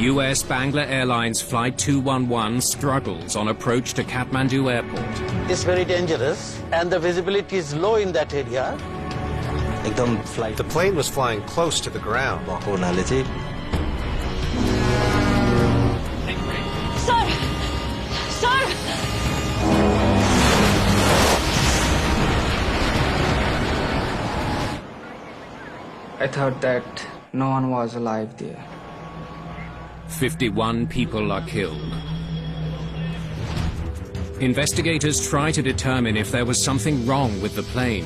US Bangla Airlines Flight 211 struggles on approach to Kathmandu Airport. It's very dangerous and the visibility is low in that area. The plane was flying close to the ground. I thought that no one was alive there. 51 people are killed. Investigators try to determine if there was something wrong with the plane.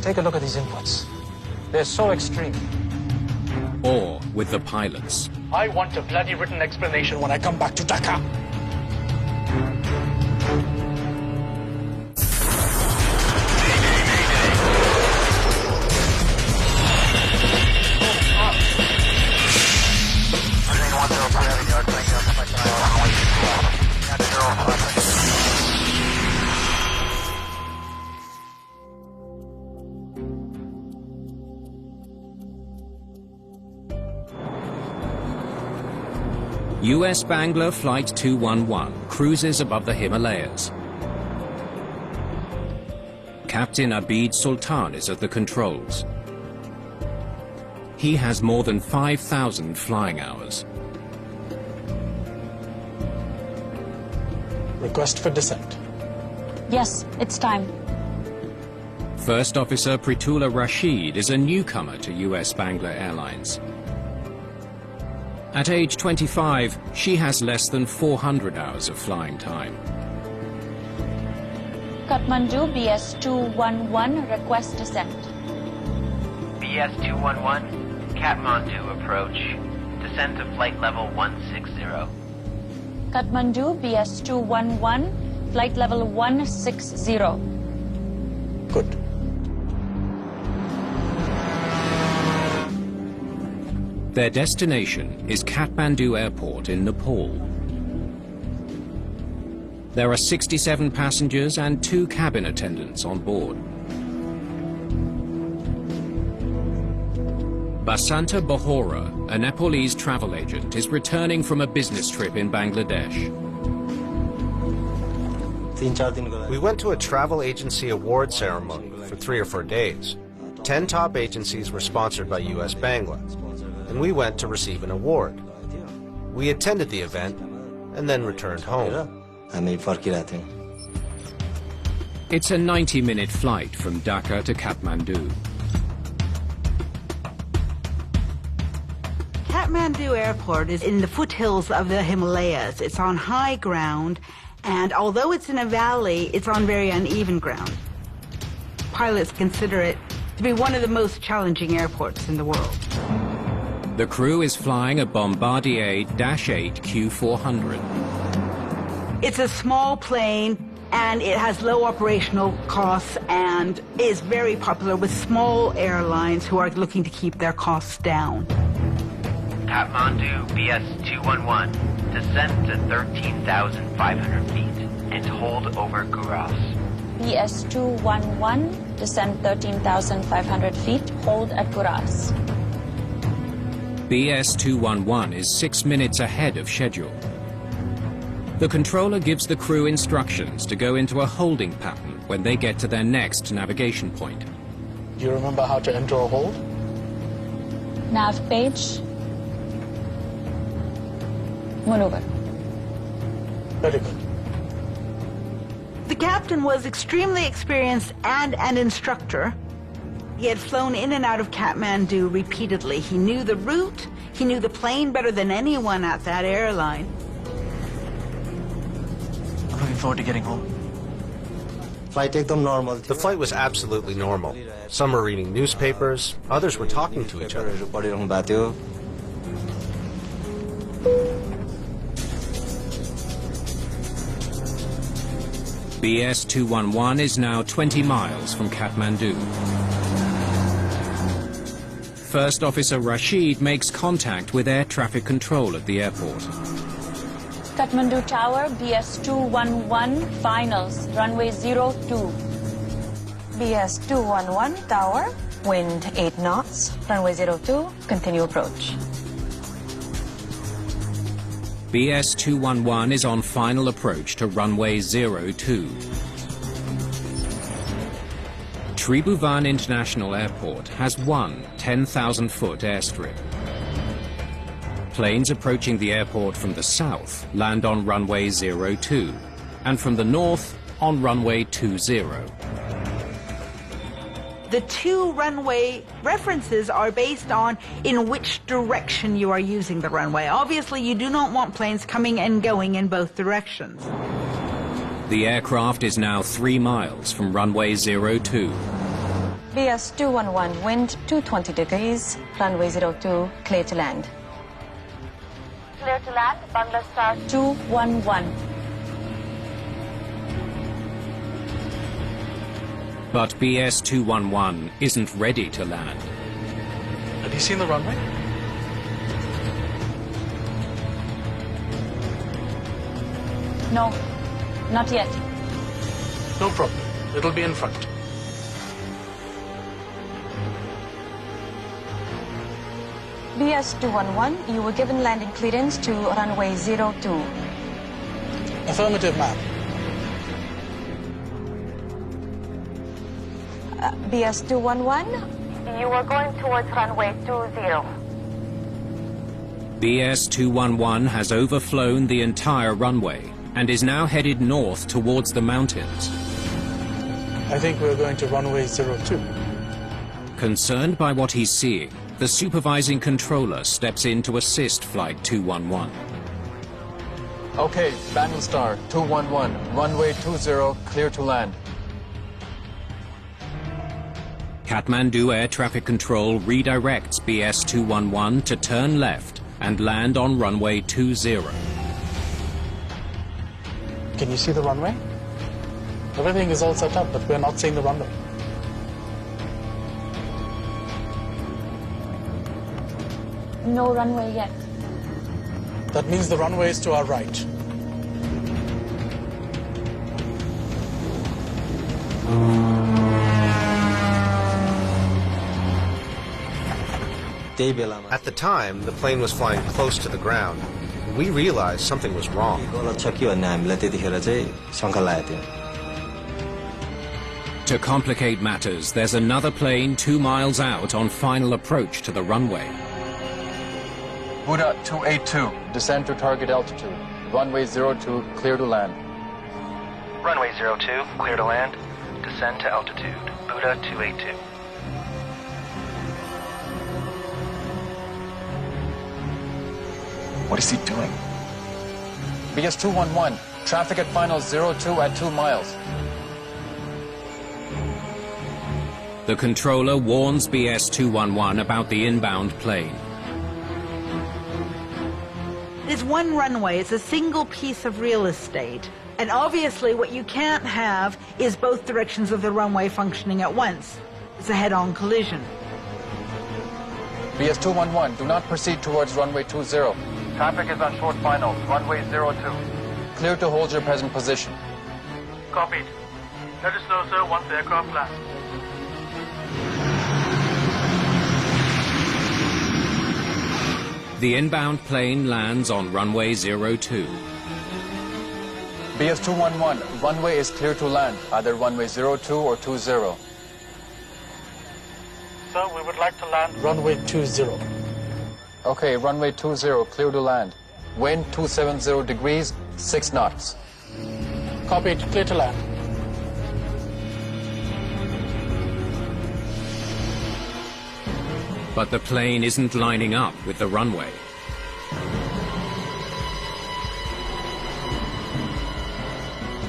Take a look at these inputs. They're so extreme. Or with the pilots. I want a bloody written explanation when I come back to Dhaka. US Bangla Flight 211 cruises above the Himalayas. Captain Abid Sultan is at the controls. He has more than 5,000 flying hours. Request for descent. Yes, it's time. First Officer Pritula Rashid is a newcomer to US Bangla Airlines. At age 25, she has less than 400 hours of flying time. Kathmandu BS211, request descent. BS211, Kathmandu approach. Descent to flight level 160. Kathmandu BS211, flight level 160. Good. Their destination is Kathmandu Airport in Nepal. There are 67 passengers and 2 cabin attendants on board. Basanta Bahora, a Nepalese travel agent, is returning from a business trip in Bangladesh. We went to a travel agency award ceremony for 3 or 4 days. 10 top agencies were sponsored by US Bangla, and we went to receive an award. We attended the event and then returned home. It's a 90-minute flight from Dhaka to Kathmandu. Kathmandu Airport is in the foothills of the Himalayas. It's on high ground, and although it's in a valley, it's on very uneven ground. Pilots consider it to be one of the most challenging airports in the world. The crew is flying a Bombardier Dash 8 Q400. It's a small plane, and it has low operational costs and is very popular with small airlines who are looking to keep their costs down. Kathmandu BS211, descend to 13,500 feet and hold over Guras. BS211, descend 13,500 feet, hold at Guras. BS211 is 6 minutes ahead of schedule. The controller gives the crew instructions to go into a holding pattern when they get to their next navigation point. Do you remember how to enter a hold? Nav page. Maneuver. Very good. The captain was extremely experienced and an instructor. He had flown in and out of Kathmandu repeatedly. He knew the route, he knew the plane better than anyone at that airline. I'm looking forward to getting home. The flight was absolutely normal. Some were reading newspapers, others were talking to each other. BS211 is now 20 miles from Kathmandu. First Officer Rashid makes contact with air traffic control at the airport. Kathmandu Tower, BS211, finals, runway 02. BS211 Tower, wind 8 knots, runway 02, continue approach. BS211 is on final approach to runway 02. Tribhuvan International Airport has one 10,000-foot airstrip. Planes approaching the airport from the south land on runway 02, and from the north on runway 20. The two runway references are based on in which direction you are using the runway. Obviously, you do not want planes coming and going in both directions. The aircraft is now 3 miles from runway 02. BS211, wind 220 degrees, runway 02, clear to land. Clear to land, Bangla Star 211. But BS211 isn't ready to land. Have you seen the runway? No, not yet. No problem. It'll be in front. BS211, you were given landing clearance to runway 02. Affirmative, ma'am. BS211, you were going towards runway 20. BS211 has overflown the entire runway and is now headed north towards the mountains. I think we're going to runway 02. Concerned by what he's seeing, the supervising controller steps in to assist Flight 211. Okay, Bangalstar 211, runway 20, clear to land. Kathmandu Air Traffic Control redirects BS211 to turn left and land on runway 20. Can you see the runway? Everything is all set up, but we're not seeing the runway. No runway yet. That means the runway is to our right. At the time, the plane was flying close to the ground. We realized something was wrong. To complicate matters, there's another plane 2 miles out on final approach to the runway. Buddha 282, descend to target altitude. Runway 02, clear to land. Runway 02, clear to land. Descend to altitude. Buddha 282. What is he doing? BS211, traffic at final 02 at 2 miles. The controller warns BS211 about the inbound plane. It's one runway. It's a single piece of real estate. And obviously what you can't have is both directions of the runway functioning at once. It's a head-on collision. BS211, do not proceed towards runway 20. Traffic is on short final, runway 02. Clear to hold your present position. Copied. Let us know, sir, once the aircraft lands. The inbound plane lands on runway 02. BS211, runway is clear to land, either runway 02 or 20. Sir, we would like to land runway 20. Okay, runway 20, clear to land. Wind 270 degrees, 6 knots. Copied, clear to land. But the plane isn't lining up with the runway.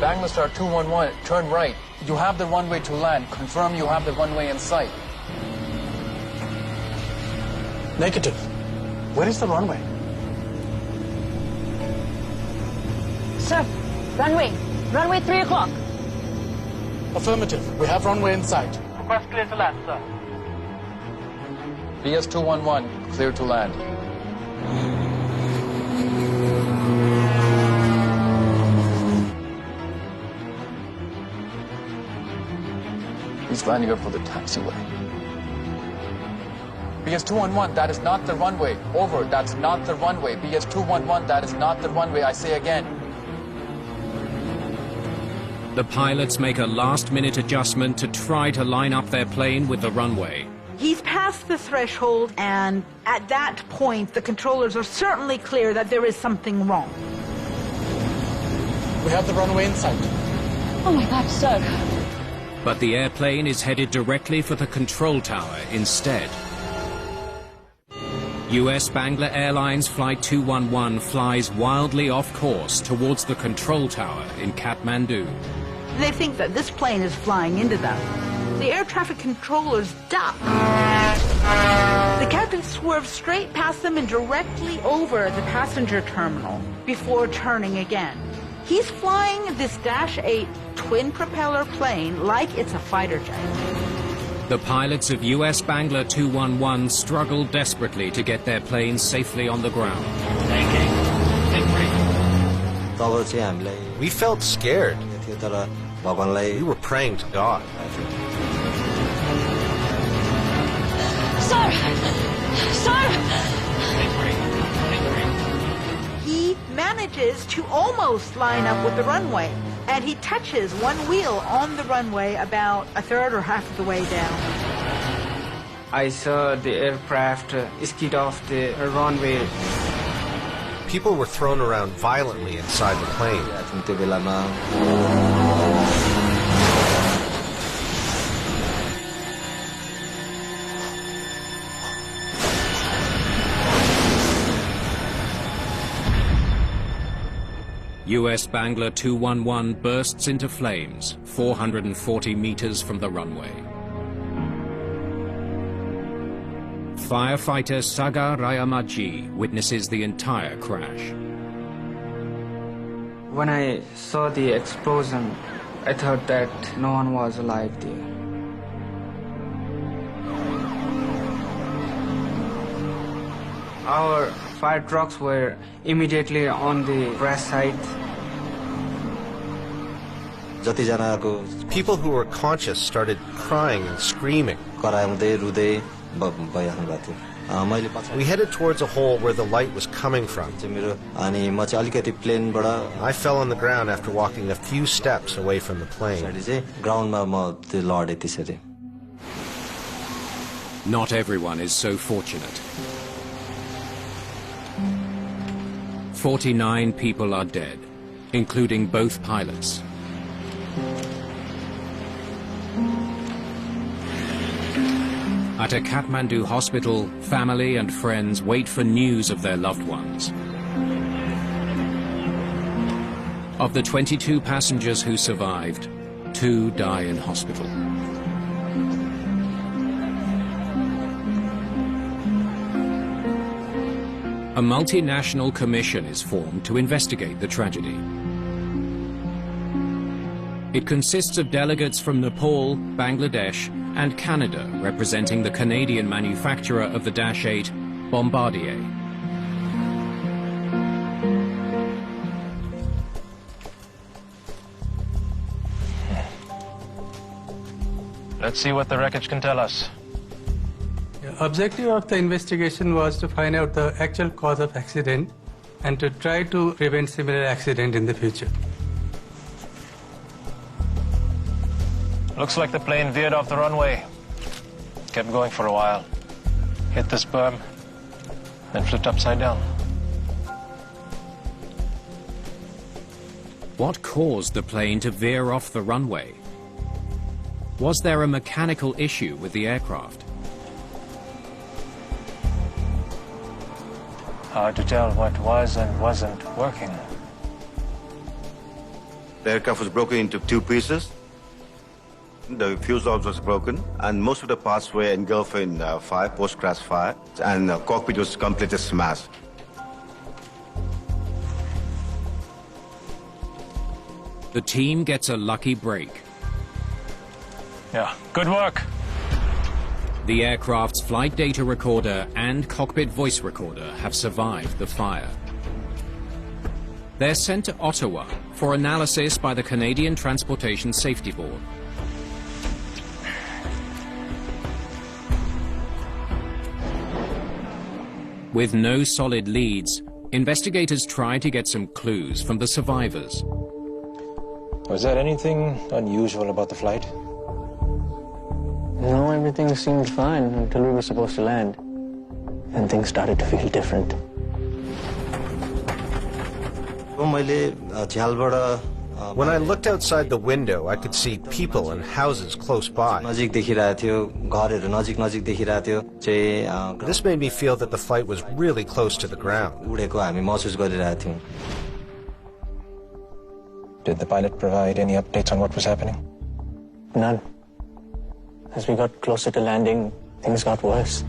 Bangalstar 211, turn right. You have the runway to land. Confirm you have the runway in sight. Negative. Where is the runway? Sir, runway 3 o'clock. Affirmative. We have runway in sight. Request clear to land, sir. BS211, clear to land. He's lining up for the taxiway. BS 211, that is not the runway. Over, that's not the runway. BS 211, that is not the runway. I say again. The pilots make a last-minute adjustment to try to line up their plane with the runway. He's past the threshold, and at that point, the controllers are certainly clear that there is something wrong. We have the runway in sight. Oh my God, sir. But the airplane is headed directly for the control tower instead. US Bangla Airlines Flight 211 flies wildly off course towards the control tower in Kathmandu. They think that this plane is flying into them. The air traffic controllers duck. The captain swerves straight past them and directly over the passenger terminal before turning again. He's flying this Dash 8 twin-propeller plane like it's a fighter jet. The pilots of US Bangla 211 struggle desperately to get their plane safely on the ground. We felt scared. We were praying to God. Sir! Sir! He manages to almost line up with the runway, and he touches one wheel on the runway about a third or half of the way down. I saw the aircraft skid off the runway. People were thrown around violently inside the plane. US Bangla 211 bursts into flames 440 meters from the runway. Firefighter Sagar Rayamaji witnesses the entire crash. When I saw the explosion, I thought that no one was alive there. Our fire trucks were immediately on the crash site. People who were conscious started crying and screaming. We headed towards a hole where the light was coming from. I fell on the ground after walking a few steps away from the plane. Not everyone is so fortunate. 49 people are dead, including both pilots. At a Kathmandu hospital, family and friends wait for news of their loved ones. Of the 22 passengers who survived, 2 die in hospital. A multinational commission is formed to investigate the tragedy. It consists of delegates from Nepal, Bangladesh, and Canada representing the Canadian manufacturer of the Dash 8, Bombardier. Let's see what the wreckage can tell us. The objective of the investigation was to find out the actual cause of accident and to try to prevent similar accident in the future. Looks like the plane veered off the runway. Kept going for a while. Hit this berm, then flipped upside down. What caused the plane to veer off the runway? Was there a mechanical issue with the aircraft? Hard to tell what was and wasn't working. The aircraft was broken into 2 pieces. The fuselage was broken, and most of the parts were engulfed in fire, post-crash fire, and the cockpit was completely smashed. The team gets a lucky break. Yeah, good work. The aircraft's flight data recorder and cockpit voice recorder have survived the fire. They're sent to Ottawa for analysis by the Canadian Transportation Safety Board. With no solid leads, investigators try to get some clues from the survivors. Was there anything unusual about the flight? No, everything seemed fine until we were supposed to land. And things started to feel different. When I looked outside the window, I could see people and houses close by. This made me feel that the flight was really close to the ground. Did the pilot provide any updates on what was happening? None. As we got closer to landing, things got worse.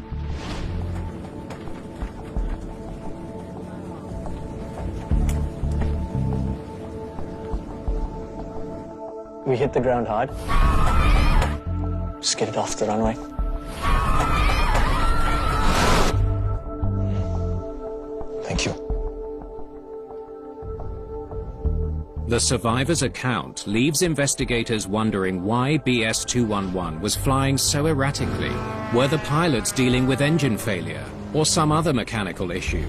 We hit the ground hard. Skidded off the runway. Thank you. The survivor's account leaves investigators wondering why BS-211 was flying so erratically. Were the pilots dealing with engine failure or some other mechanical issue?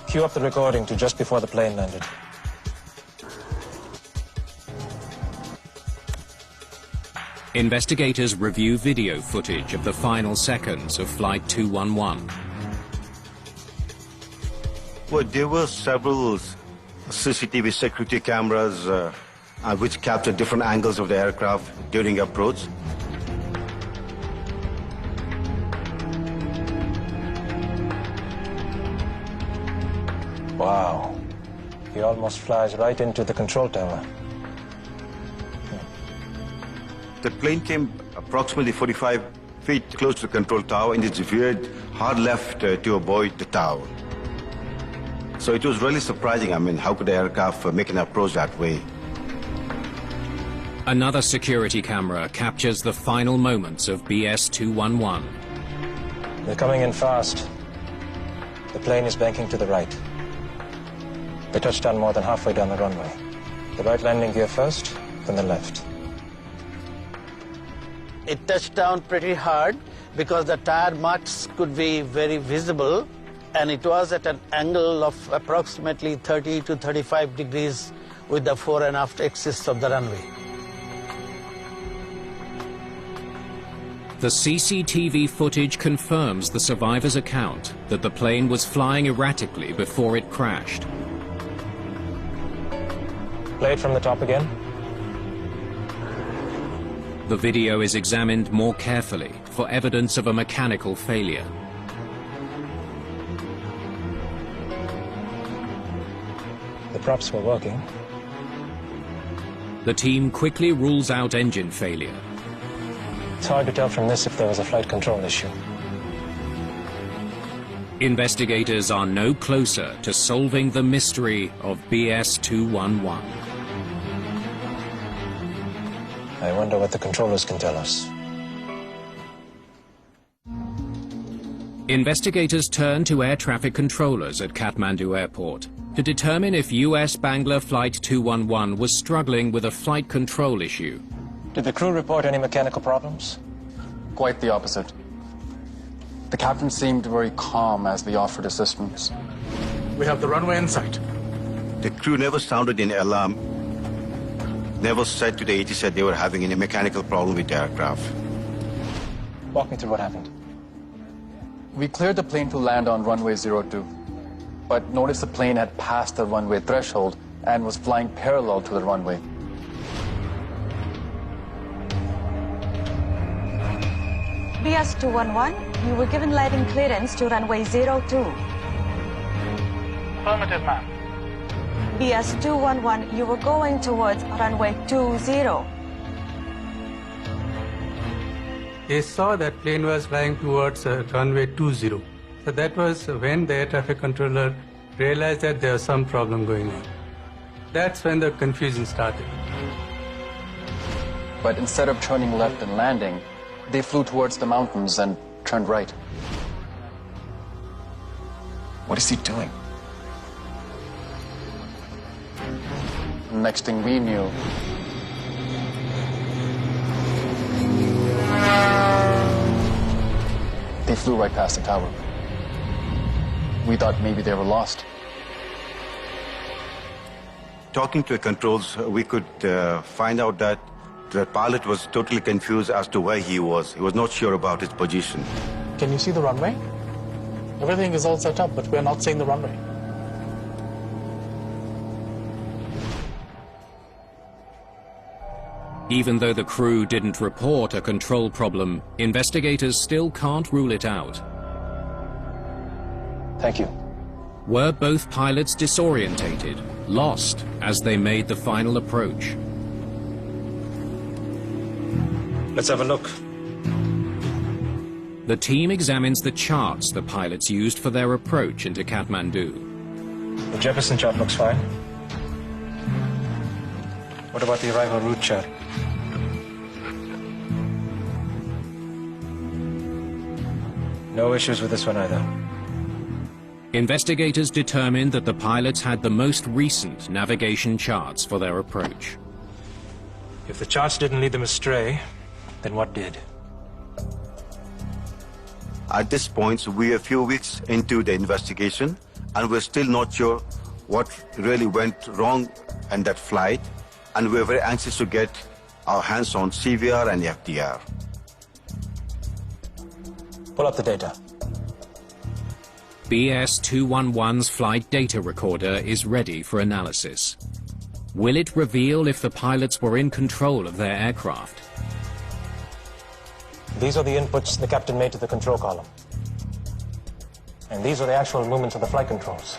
Cue up the recording to just before the plane landed. Investigators review video footage of the final seconds of Flight 211. Well, there were several CCTV security cameras which captured different angles of the aircraft during approach. Wow. He almost flies right into the control tower. The plane came approximately 45 feet close to the control tower and it veered hard left to avoid the tower. So it was really surprising. I mean, how could the aircraft make an approach that way? Another security camera captures the final moments of BS-211. They're coming in fast. The plane is banking to the right. They touched down more than halfway down the runway. The right landing gear first, then the left. It touched down pretty hard because the tire marks could be very visible, and it was at an angle of approximately 30 to 35 degrees with the fore and aft axis of the runway. The CCTV footage confirms the survivor's account that the plane was flying erratically before it crashed. Play it from the top again. The video is examined more carefully for evidence of a mechanical failure. The props were working. The team quickly rules out engine failure. It's hard to tell from this if there was a flight control issue. Investigators are no closer to solving the mystery of BS-211. I wonder what the controllers can tell us. Investigators turn to air traffic controllers at Kathmandu Airport to determine if US Bangla Flight 211 was struggling with a flight control issue. Did the crew report any mechanical problems? Quite the opposite. The captain seemed very calm as we offered assistance. We have the runway in sight. The crew never sounded an alarm, never said to the ATC that they were having any mechanical problem with the aircraft. Walk me through what happened. We cleared the plane to land on runway 02, but noticed the plane had passed the runway threshold and was flying parallel to the runway. BS-211, you were given landing clearance to runway 02. Affirmative, ma'am. BS-211, you were going towards runway 20. They saw that plane was flying towards runway 20. So that was when the air traffic controller realized that there was some problem going on. That's when the confusion started. But instead of turning left and landing, they flew towards the mountains and turned right. What is he doing? Next thing we knew, flew right past the tower. We thought maybe they were lost. Talking to the controls, we could find out that the pilot was totally confused as to where he was. He was not sure about his position. Can you see the runway? Everything is all set up, but we're not seeing the runway. Even though the crew didn't report a control problem, investigators still can't rule it out. Thank you. Were both pilots disorientated, lost, as they made the final approach? Let's have a look. The team examines the charts the pilots used for their approach into Kathmandu. The Jefferson chart looks fine. What about the arrival route chart? No issues with this one either. Investigators determined that the pilots had the most recent navigation charts for their approach. If the charts didn't lead them astray, then what did? At this point, we're a few weeks into the investigation, and we're still not sure what really went wrong in that flight, and we're very anxious to get our hands on CVR and FDR. Pull up the data. BS-211's flight data recorder is ready for analysis. Will it reveal if the pilots were in control of their aircraft? These are the inputs the captain made to the control column. And these are the actual movements of the flight controls.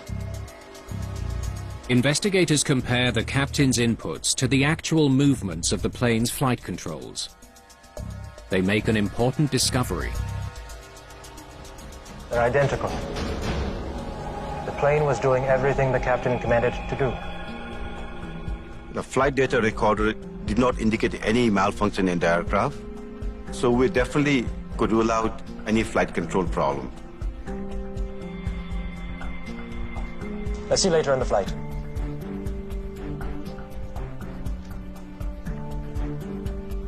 Investigators compare the captain's inputs to the actual movements of the plane's flight controls. They make an important discovery. They're identical. The plane was doing everything the captain commanded it to do. The flight data recorder did not indicate any malfunction in the aircraft, so we definitely could rule out any flight control problem. Let's see later in the flight.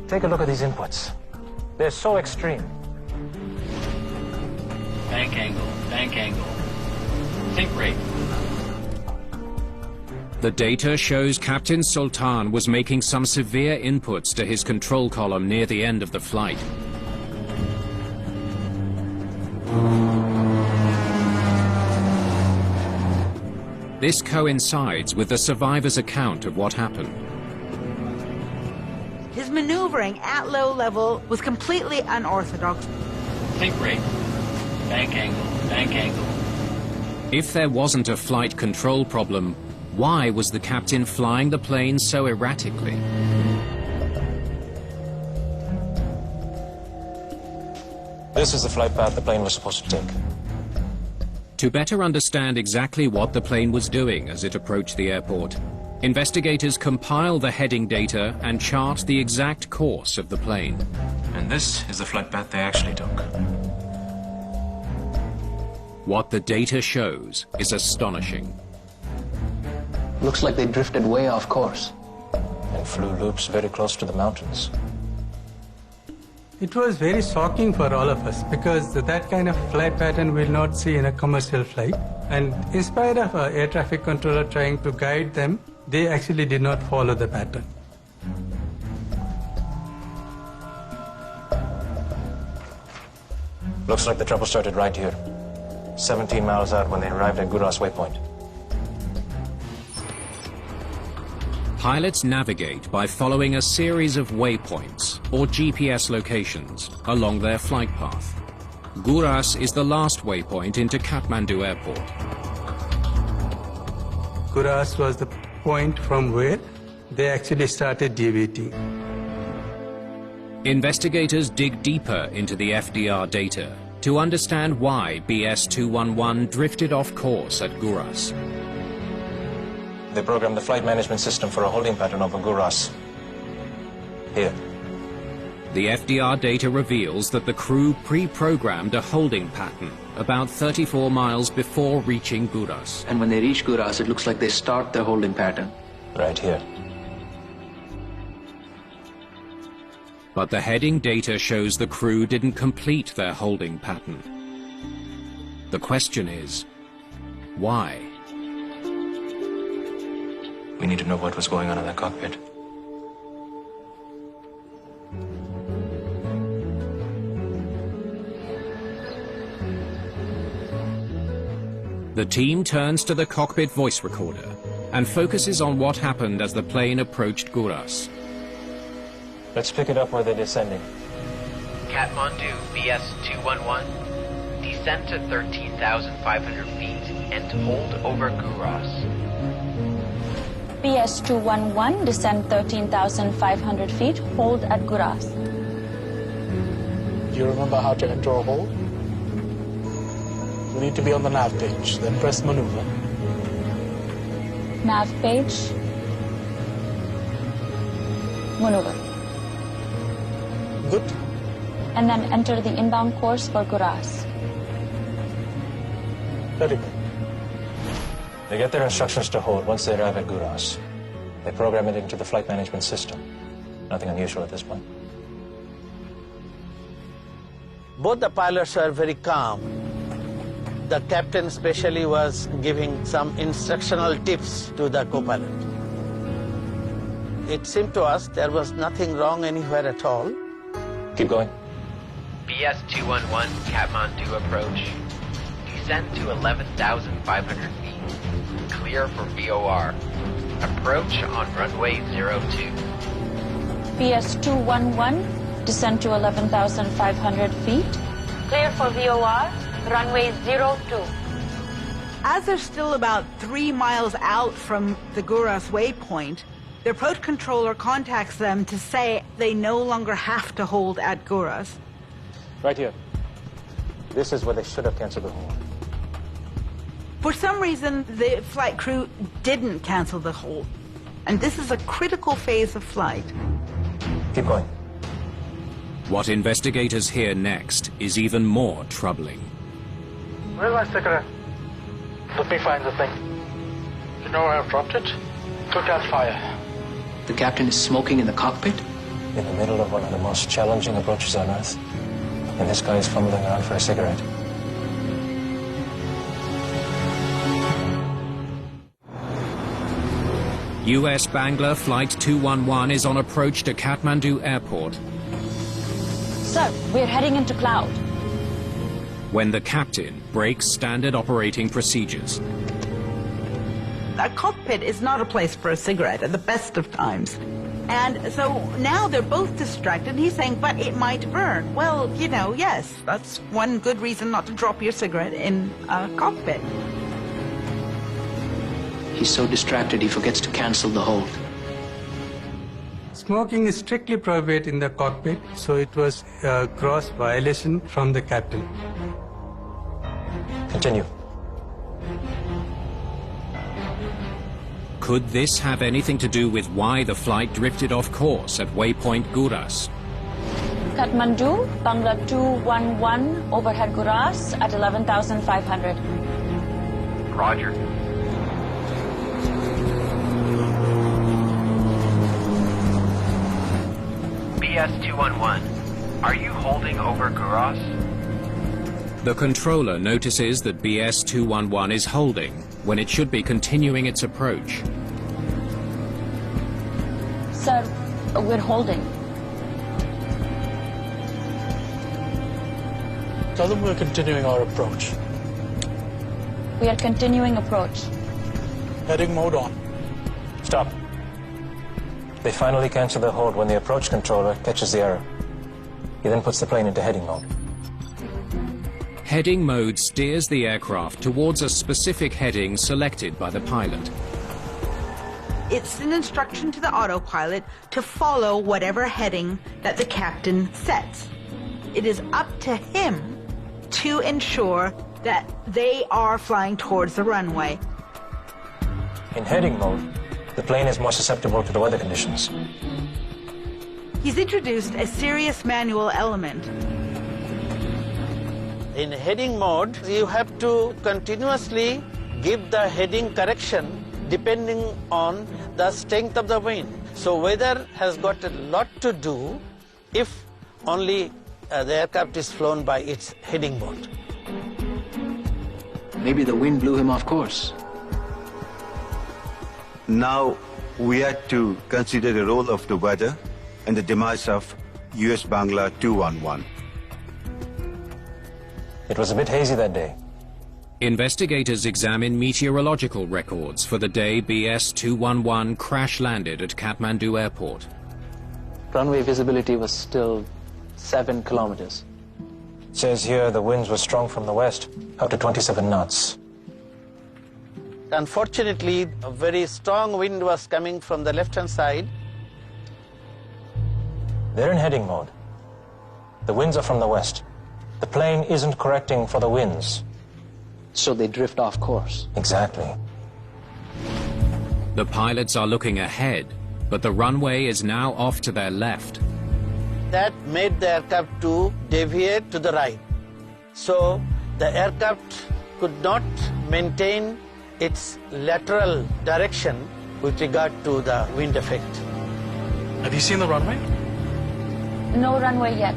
Take a look at these inputs. They're so extreme. Bank angle, think rate. The data shows Captain Sultan was making some severe inputs to his control column near the end of the flight. This coincides with the survivor's account of what happened. His maneuvering at low level was completely unorthodox. Think rate, bank angle. If there wasn't a flight control problem, why was the captain flying the plane so erratically? This is the flight path the plane was supposed to take. To better understand exactly what the plane was doing as it approached the airport, investigators compile the heading data and chart the exact course of the plane. And this is the flight path they actually took. What the data shows is astonishing. Looks like they drifted way off course. And flew loops very close to the mountains. It was very shocking for all of us because that kind of flight pattern we'll not see in a commercial flight. And in spite of our air traffic controller trying to guide them, they actually did not follow the pattern. Looks like the trouble started right here. 17 miles out when they arrived at Guras Waypoint. Pilots navigate by following a series of waypoints, or GPS locations, along their flight path. Guras is the last waypoint into Kathmandu Airport. Guras was the point from where they actually started deviating. Investigators dig deeper into the FDR data to understand why BS-211 drifted off course at Guras. They programmed the flight management system for a holding pattern over Guras. Here. The FDR data reveals that the crew pre-programmed a holding pattern about 34 miles before reaching Guras. And when they reach Guras, it looks like they start their holding pattern. Right here. But the heading data shows the crew didn't complete their holding pattern. The question is, why? We need to know what was going on in that cockpit. The team turns to the cockpit voice recorder and focuses on what happened as the plane approached Gouras. Let's pick it up where they're descending. Kathmandu BS-211, descend to 13,500 feet and hold over Gouras. BS-211, descend 13,500 feet, hold at Gouras. Do you remember how to enter a hold? You need to be on the nav page, then press maneuver. Nav page. Maneuver. Good. And then enter the inbound course for Gouras. Very good. They get their instructions to hold once they arrive at Gouras. They program it into the flight management system. Nothing unusual at this point. Both the pilots were very calm. The captain especially was giving some instructional tips to the co-pilot. It seemed to us there was nothing wrong anywhere at all. Keep going. BS-211, Kathmandu approach. Descend to 11,500 feet. Clear for VOR. Approach on runway 02. BS-211, descend to 11,500 feet. Clear for VOR, runway 02. As they're still about 3 miles out from the Gouras waypoint, the approach controller contacts them to say they no longer have to hold at Gouras. Right here. This is where they should have canceled the hold. For some reason, the flight crew didn't cancel the hold. And this is a critical phase of flight. Keep going. What investigators hear next is even more troubling. Where's my cigarette? Let me find the thing. You know where I've dropped it? Go catch fire. The captain is smoking in the cockpit? In the middle of one of the most challenging approaches on Earth. And this guy is fumbling around for a cigarette. US Bangla Flight 211 is on approach to Kathmandu Airport Sir, we're heading into cloud. when the captain breaks standard operating procedures. A cockpit is not a place for a cigarette at the best of times. And so now they're both distracted. And he's saying, but it might burn. Well, you know, yes, that's one good reason not to drop your cigarette in a cockpit. He's so distracted he forgets to cancel the hold. Smoking is strictly prohibited in the cockpit, so it was a gross violation from the captain. Continue. Could this have anything to do with why the flight drifted off course at waypoint Gouras? Kathmandu, Bangla 211, overhead Gouras at 11,500. Roger. BS-211, are you holding over Gouras? The controller notices that BS-211 is holding when it should be continuing its approach. Sir, we're holding. Tell them we're continuing our approach. We are continuing approach. Heading mode on. Stop. They finally cancel their hold when the approach controller catches the error. He then puts the plane into heading mode. Heading mode steers the aircraft towards a specific heading selected by the pilot. It's an instruction to the autopilot to follow whatever heading that the captain sets. It is up to him to ensure that they are flying towards the runway. In heading mode, the plane is more susceptible to the weather conditions. He's introduced a serious manual element. In heading mode, you have to continuously give the heading correction depending on the strength of the wind. So weather has got a lot to do if only the aircraft is flown by its heading mode. Maybe the wind blew him off course. Now, we had to consider the role of the weather and the demise of US Bangla 211. It was a bit hazy that day. Investigators examine meteorological records for the day BS-211 crash-landed at Kathmandu Airport. Runway visibility was still 7 kilometers. It says here the winds were strong from the west, up to 27 knots. Unfortunately, a very strong wind was coming from the left-hand side. They're in heading mode. The winds are from the west. The plane isn't correcting for the winds. So they drift off course. Exactly. The pilots are looking ahead, but the runway is now off to their left. That made the aircraft to deviate to the right. So the aircraft could not maintain its lateral direction with regard to the wind effect. Have you seen the runway? No runway yet.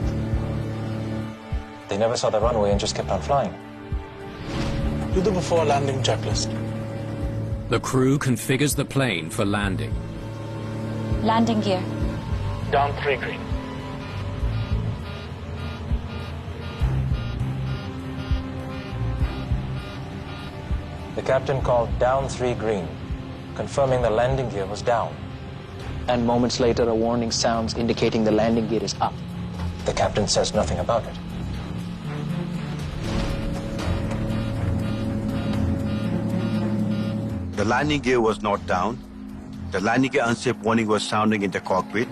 They never saw the runway and just kept on flying. Do the before landing checklist. The crew configures the plane for landing. Landing gear. Down 3 green. The captain called down 3 green, confirming the landing gear was down. And moments later, a warning sounds indicating the landing gear is up. The captain says nothing about it. The landing gear was not down. The landing gear unsafe warning was sounding in the cockpit.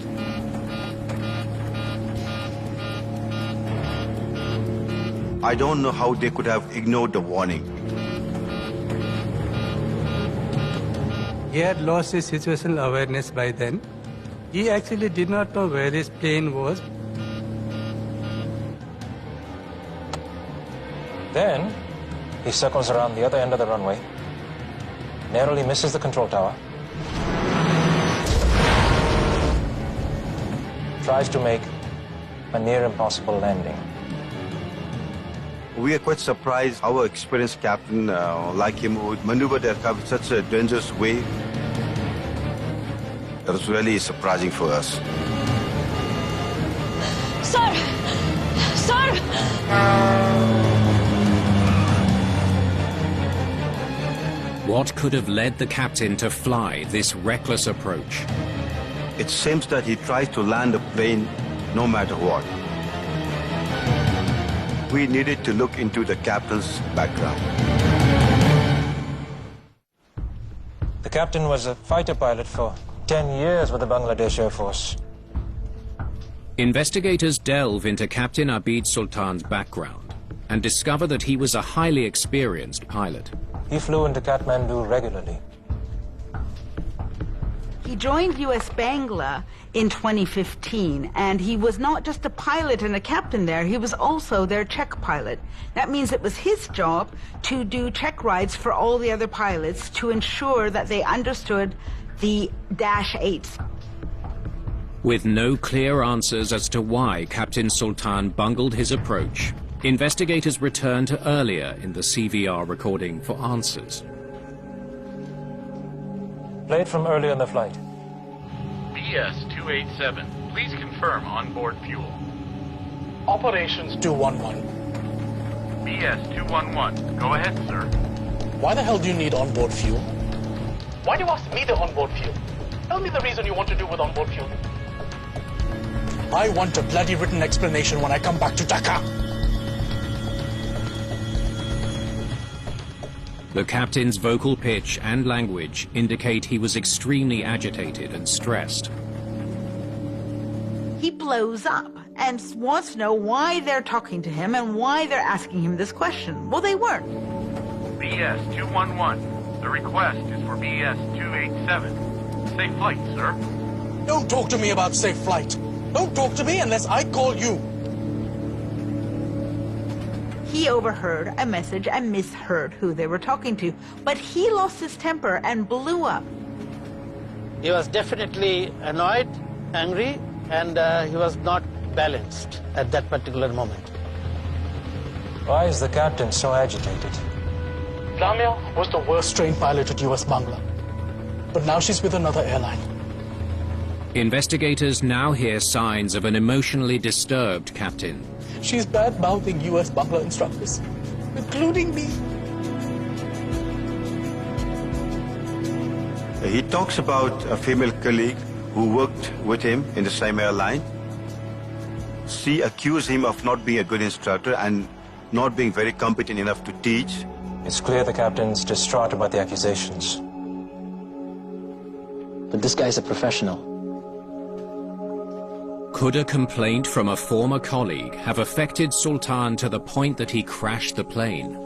I don't know how they could have ignored the warning. He had lost his situational awareness by then. He actually did not know where his plane was. Then, he circles around the other end of the runway, narrowly misses the control tower, tries to make a near impossible landing. We are quite surprised our experienced captain like him would maneuver the aircraft in such a dangerous way. That was really surprising for us. Sir! Sir! What could have led the captain to fly this reckless approach? It seems that he tries to land the plane no matter what. We needed to look into the captain's background. The captain was a fighter pilot for 10 years with the Bangladesh Air Force. Investigators delve into Captain Abid Sultan's background and discover that he was a highly experienced pilot. He flew into Kathmandu regularly. He joined US Bangla in 2015, and he was not just a pilot and a captain there, he was also their check pilot. That means it was his job to do check rides for all the other pilots to ensure that they understood the -8s. With no clear answers as to why Captain Sultan bungled his approach, investigators return to earlier in the CVR recording for answers. Play it from earlier in the flight. BS-287, please confirm onboard fuel. Operations 211. BS-211, go ahead, sir. Why the hell do you need onboard fuel? Why do you ask me the onboard fuel? Tell me the reason you want to do with onboard fuel. I want a bloody written explanation when I come back to Dhaka. The captain's vocal pitch and language indicate he was extremely agitated and stressed. He blows up and wants to know why they're talking to him and why they're asking him this question. Well, they weren't. BS-211, the request is for BS-287. Safe flight, sir. Don't talk to me about safe flight. Don't talk to me unless I call you. He overheard a message and misheard who they were talking to, but he lost his temper and blew up. He was definitely annoyed, angry, and he was not balanced at that particular moment. Why is the captain so agitated? Lamia was the worst trained pilot at US Bangla. But now she's with another airline. Investigators now hear signs of an emotionally disturbed captain. She's bad-mouthing US Bangla instructors, including me. He talks about a female colleague who worked with him in the same airline. She accused him of not being a good instructor and not being very competent enough to teach. It's clear the captain's distraught about the accusations. But this guy's a professional. Could a complaint from a former colleague have affected Sultan to the point that he crashed the plane?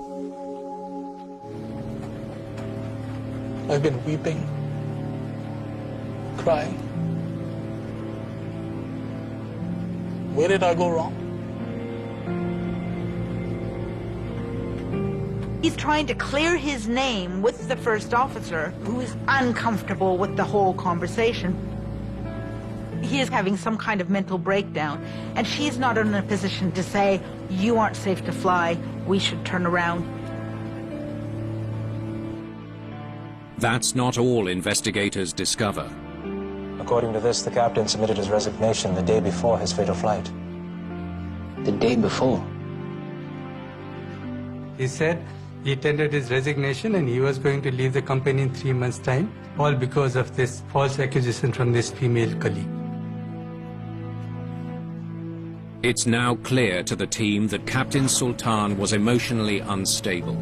I've been weeping, crying. Where did I go wrong? He's trying to clear his name with the first officer, who is uncomfortable with the whole conversation. He is having some kind of mental breakdown, and she's not in a position to say, you aren't safe to fly, we should turn around. That's not all investigators discover. According to this, the captain submitted his resignation the day before his fatal flight. The day before? He said he tendered his resignation and he was going to leave the company in 3 months' time, all because of this false accusation from this female colleague. It's now clear to the team that Captain Sultan was emotionally unstable.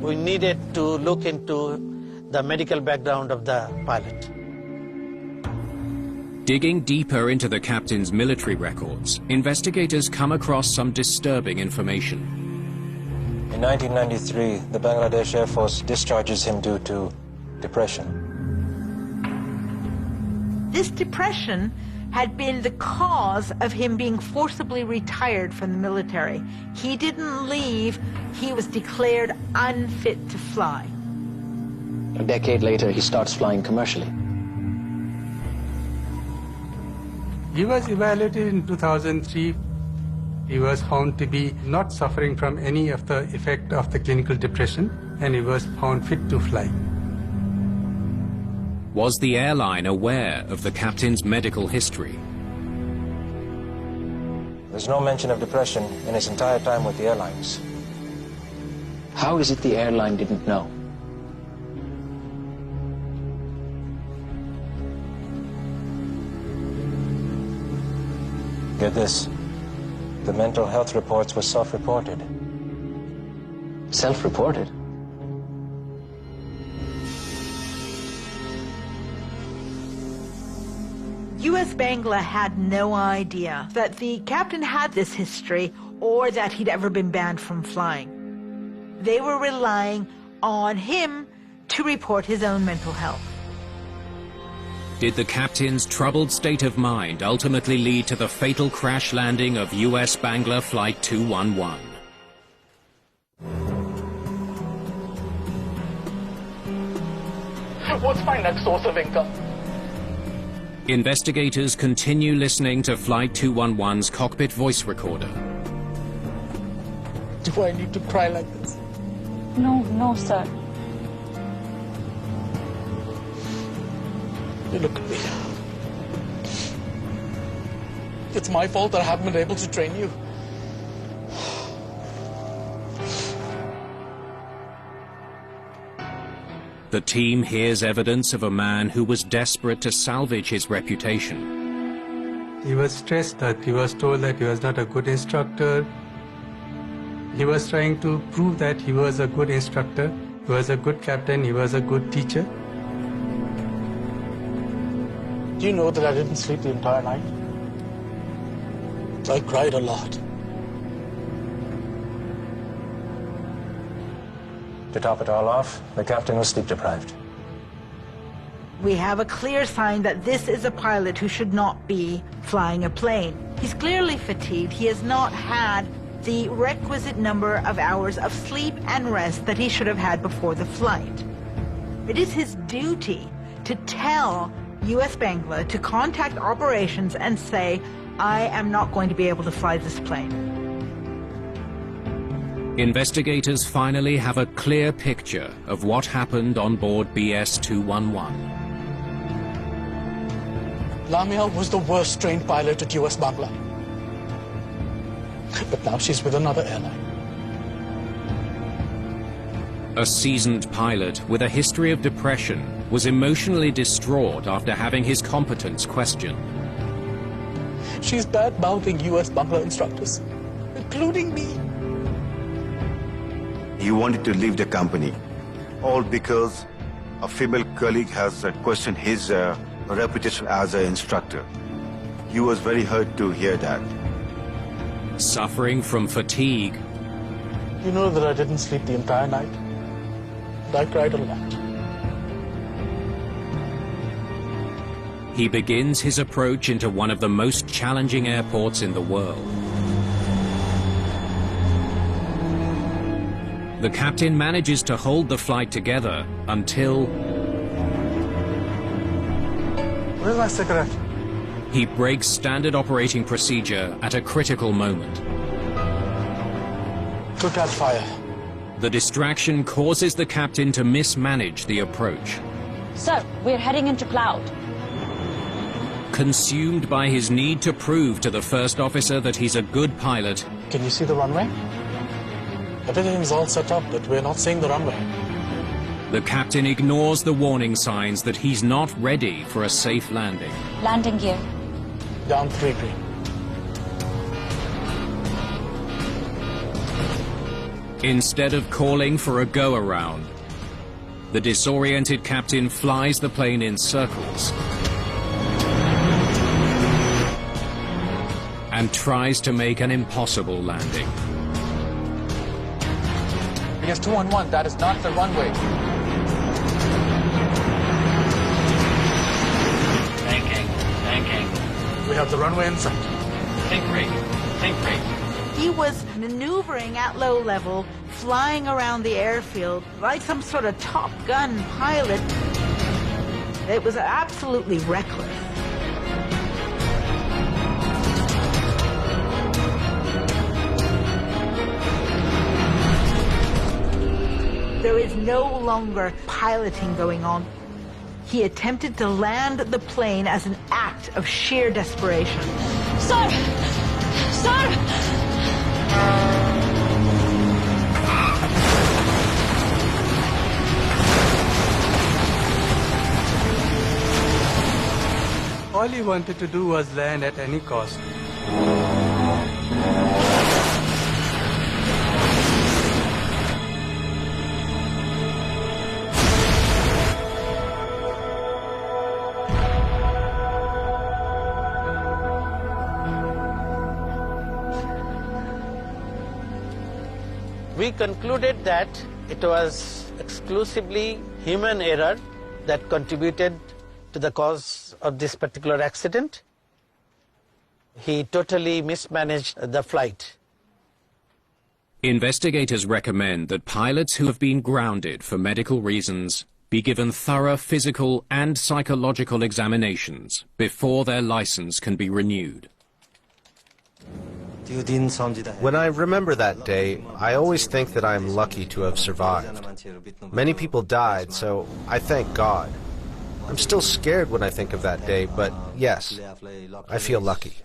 We needed to look into the medical background of the pilot. Digging deeper into the captain's military records, investigators come across some disturbing information. In 1993, the Bangladesh Air Force discharges him due to depression. This depression had been the cause of him being forcibly retired from the military. He didn't leave, he was declared unfit to fly. A decade later, he starts flying commercially. He was evaluated in 2003. He was found to be not suffering from any of the effect of the clinical depression, and he was found fit to fly. Was the airline aware of the captain's medical history? There's no mention of depression in his entire time with the airlines. How is it the airline didn't know? Get this. The mental health reports were self-reported. Self-reported? US Bangla had no idea that the captain had this history or that he'd ever been banned from flying. They were relying on him to report his own mental health. Did the captain's troubled state of mind ultimately lead to the fatal crash landing of US Bangla Flight 211? What's my next source of income? Investigators continue listening to Flight 211's cockpit voice recorder. Do I need to cry like this? No, sir. You look at me. It's my fault that I haven't been able to train you. The team hears evidence of a man who was desperate to salvage his reputation. He was stressed that he was told that he was not a good instructor. He was trying to prove that he was a good instructor, he was a good captain, he was a good teacher. Do you know that I didn't sleep the entire night? I cried a lot. To top it all off, the captain was sleep deprived. We have a clear sign that this is a pilot who should not be flying a plane. He's clearly fatigued. He has not had the requisite number of hours of sleep and rest that he should have had before the flight. It is his duty to tell US Bangla to contact operations and say, I am not going to be able to fly this plane. investigators finally have a clear picture of what happened on board BS-211. Lamia was the worst trained pilot at US Bangla. But now she's with another airline. A seasoned pilot with a history of depression was emotionally distraught after having his competence questioned. She's bad-mouthing US Bangla instructors, including me. He wanted to leave the company, all because a female colleague has questioned his reputation as an instructor. He was very hurt to hear that. Suffering from fatigue. You know that I didn't sleep the entire night. I cried a lot. He begins his approach into one of the most challenging airports in the world. The captain manages to hold the flight together until... Where's my cigarette? He breaks standard operating procedure at a critical moment. Could catch fire. The distraction causes the captain to mismanage the approach. Sir, we're heading into cloud. Consumed by his need to prove to the first officer that he's a good pilot. Can you see the runway? Everything's all set up, but we're not seeing the runway. The captain ignores the warning signs that he's not ready for a safe landing. Landing gear. Down 3 green. Instead of calling for a go-around, the disoriented captain flies the plane in circles and tries to make an impossible landing. BS-211, that is not the runway. Banking. We have the runway in sight. Think rate. He was maneuvering at low level, flying around the airfield like some sort of Top Gun pilot. It was absolutely reckless. There is no longer piloting going on. He attempted to land the plane as an act of sheer desperation. Sir! Sir! All he wanted to do was land at any cost. We concluded that it was exclusively human error that contributed to the cause of this particular accident. He totally mismanaged the flight. Investigators recommend that pilots who have been grounded for medical reasons be given thorough physical and psychological examinations before their license can be renewed. When I remember that day, I always think that I am lucky to have survived. Many people died, so I thank God. I'm still scared when I think of that day, but yes, I feel lucky.